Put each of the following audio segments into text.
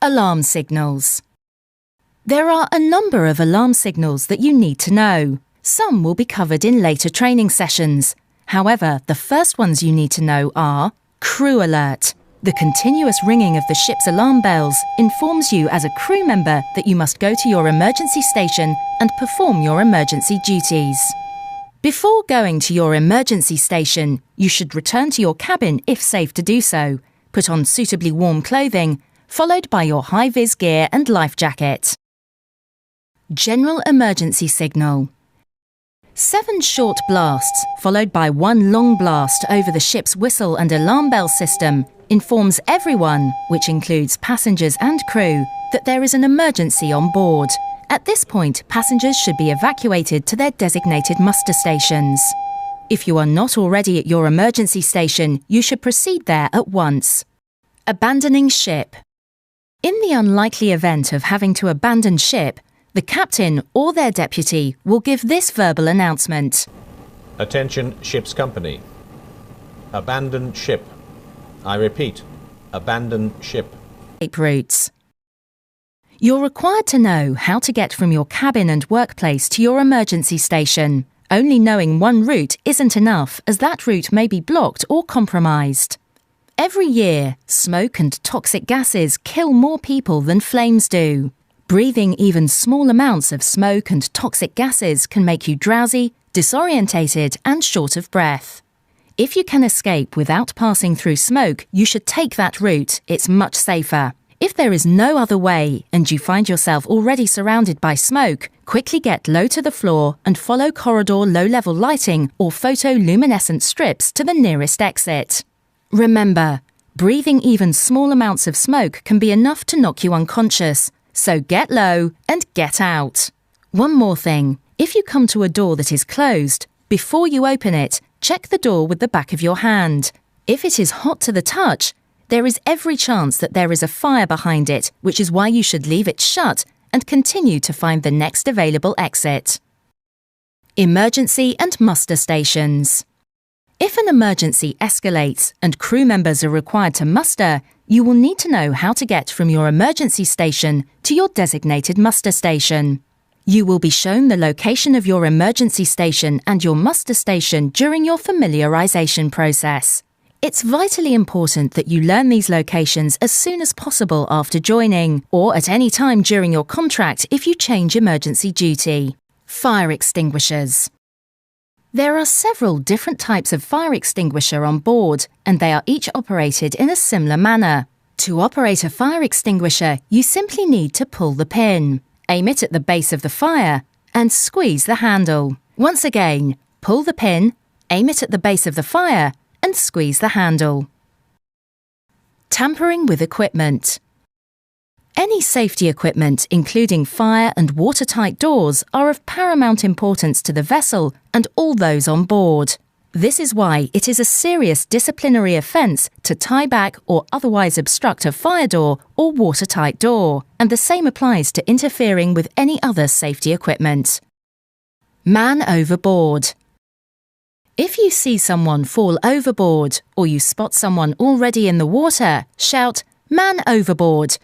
Alarm signals. There are a number of alarm signals that you need to know. Some will be covered in later training sessions. However, the first ones you need to know are crew alert. The continuous ringing of the ship's alarm bells informs you as a crew member that you must go to your emergency station and perform your emergency duties. Before going to your emergency station, you should return to your cabin if safe to do so. Put on suitably warm clothing, followed by your high-vis gear and life jacket. General emergency signal. 7 short blasts, followed by 1 long blast over the ship's whistle and alarm bell system, informs everyone, which includes passengers and crew, that there is an emergency on board. At this point, passengers should be evacuated to their designated muster stations. If you are not already at your emergency station, you should proceed there at once. Abandoning ship. In the unlikely event of having to abandon ship, the captain or their deputy will give this verbal announcement. Attention ship's company. Abandon ship. I repeat, abandon ship. Escape routes. You're required to know how to get from your cabin and workplace to your emergency station. Only knowing one route isn't enough, as that route may be blocked or compromised. Every year, smoke and toxic gases kill more people than flames do. Breathing even small amounts of smoke and toxic gases can make you drowsy, disorientated, and short of breath. If you can escape without passing through smoke, you should take that route. It's much safer. If there is no other way and you find yourself already surrounded by smoke, quickly get low to the floor and follow corridor low-level lighting or photoluminescent strips to the nearest exit. Remember, breathing even small amounts of smoke can be enough to knock you unconscious, so get low and get out. One more thing, if you come to a door that is closed, before you open it, check the door with the back of your hand. If it is hot to the touch, there is every chance that there is a fire behind it, which is why you should leave it shut and continue to find the next available exit. Emergency and muster stations. If an emergency escalates and crew members are required to muster, you will need to know how to get from your emergency station to your designated muster station. You will be shown the location of your emergency station and your muster station during your familiarization process. It's vitally important that you learn these locations as soon as possible after joining, or at any time during your contract if you change emergency duty. Fire extinguishers. There are several different types of fire extinguisher on board, and they are each operated in a similar manner. To operate a fire extinguisher, you simply need to pull the pin, aim it at the base of the fire, and squeeze the handle. Once again, pull the pin, aim it at the base of the fire, and squeeze the handle. Tampering with equipment. Any safety equipment, including fire and watertight doors, are of paramount importance to the vessel and all those on board. This is why it is a serious disciplinary offence to tie back or otherwise obstruct a fire door or watertight door, and the same applies to interfering with any other safety equipment. Man overboard. If you see someone fall overboard or you spot someone already in the water, shout, "Man overboard!"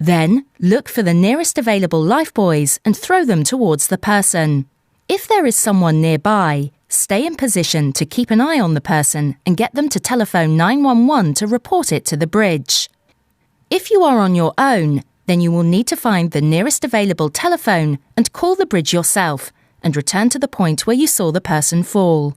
Then, look for the nearest available lifebuoys and throw them towards the person. If there is someone nearby, stay in position to keep an eye on the person and get them to telephone 911 to report it to the bridge. If you are on your own, then you will need to find the nearest available telephone and call the bridge yourself and return to the point where you saw the person fall.